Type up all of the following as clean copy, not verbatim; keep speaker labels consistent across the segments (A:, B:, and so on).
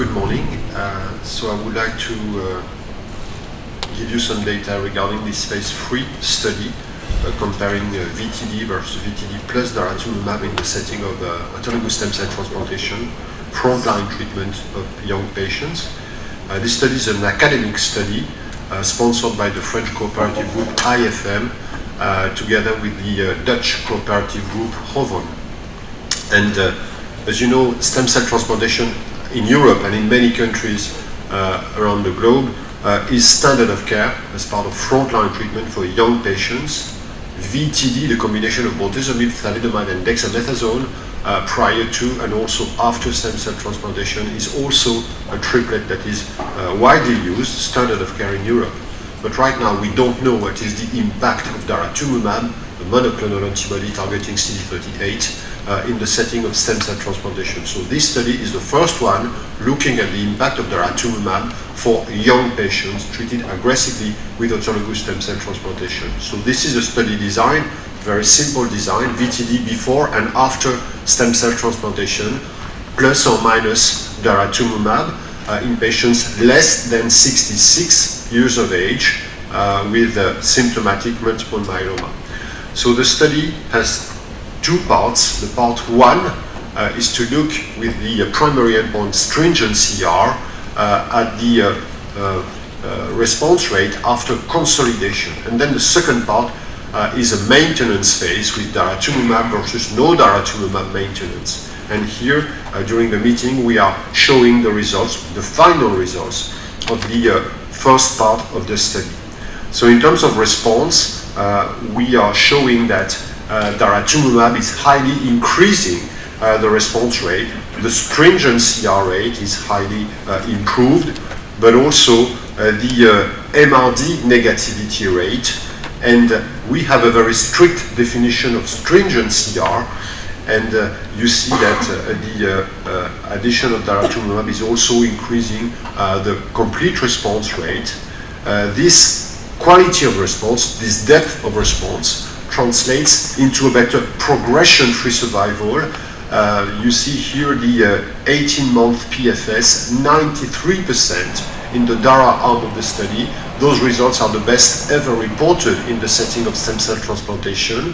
A: Good morning. So I would like to give you some data regarding this phase 3 study comparing VTD versus VTD plus daratumumab in the setting of autologous stem cell transplantation, frontline treatment of young patients. This study is an academic study sponsored by the French cooperative group IFM together with the Dutch cooperative group HOVON. And as you know, stem cell transplantation in Europe and in many countries around the globe is standard of care as part of frontline treatment for young patients. VTD, the combination of bortezomib, thalidomide, and dexamethasone prior to and also after stem cell transplantation is also a triplet that is widely used, standard of care in Europe. But right now we don't know what is the impact of daratumumab, the monoclonal antibody targeting CD38, in the setting of stem cell transplantation. So this study is the first one looking at the impact of daratumumab for young patients treated aggressively with autologous stem cell transplantation. So this is a study design, very simple design, VTD before and after stem cell transplantation, plus or minus daratumumab in patients less than 66 years of age with symptomatic multiple myeloma. So the study has two parts. The part one is to look with the primary endpoint stringent CR at the response rate after consolidation. And then the second part is a maintenance phase with daratumumab versus no daratumumab maintenance. And here, during the meeting, we are showing the results, the final results of the first part of the study. So in terms of response, we are showing that daratumumab is highly increasing the response rate. The stringent CR rate is highly improved, but also the MRD negativity rate. And we have a very strict definition of stringent CR. And you see that the addition of daratumumab is also increasing the complete response rate. This quality of response, this depth of response, translates into a better progression-free survival. You see here the 18-month PFS, 93% in the DARA arm of the study. Those results are the best ever reported in the setting of stem cell transplantation.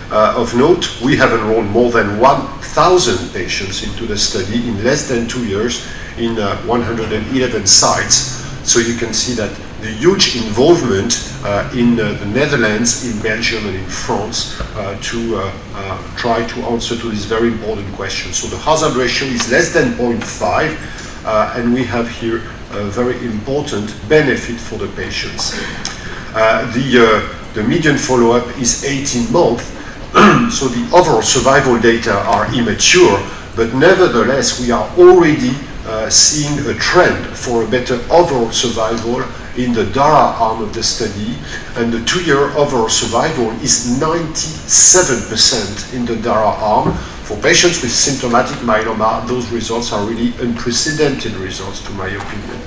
A: Of note, we have enrolled more than 1,000 patients into the study in less than 2 years in 111 sites. So you can see that the huge involvement in the Netherlands, in Belgium, and in France to try to answer to this very important question. So the hazard ratio is less than 0.5, and we have here a very important benefit for the patients. The median follow-up is 18 months, so the overall survival data are immature, but nevertheless we are already seeing a trend for a better overall survival in the DARA arm of the study, and the 2-year overall survival is 97% in the DARA arm. For patients with symptomatic myeloma, those results are really unprecedented results, to my opinion.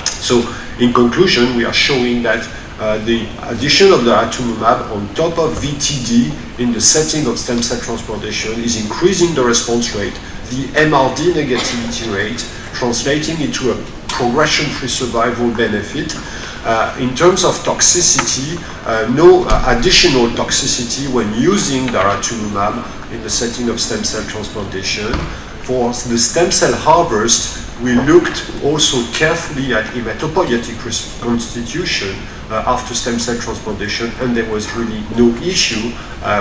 A: So, in conclusion, we are showing that the addition of daratumumab on top of VTD in the setting of stem cell transplantation is increasing the response rate, the MRD negativity rate, translating into a progression-free survival benefit. In terms of toxicity, no additional toxicity when using daratumumab in the setting of stem cell transplantation. For the stem cell harvest, we looked also carefully at hematopoietic constitution after stem cell transplantation, and there was really no issue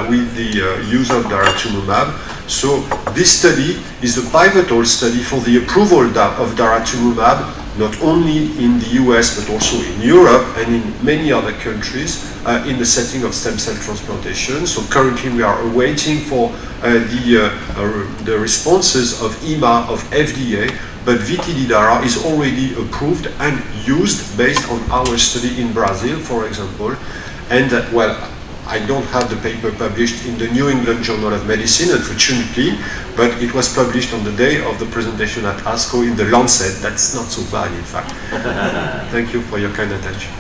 A: with the use of daratumumab. So this study is a pivotal study for the approval of daratumumab, not only in the US but also in Europe and in many other countries in the setting of stem cell transplantation. So currently we are awaiting for the responses of EMA, of FDA, but VTD-DARA is already approved and used based on our study in Brazil, for example. And well, I don't have the paper published in the New England Journal of Medicine, unfortunately, but it was published on the day of the presentation at ASCO in the Lancet. That's not so bad, in fact. Thank you for your kind attention.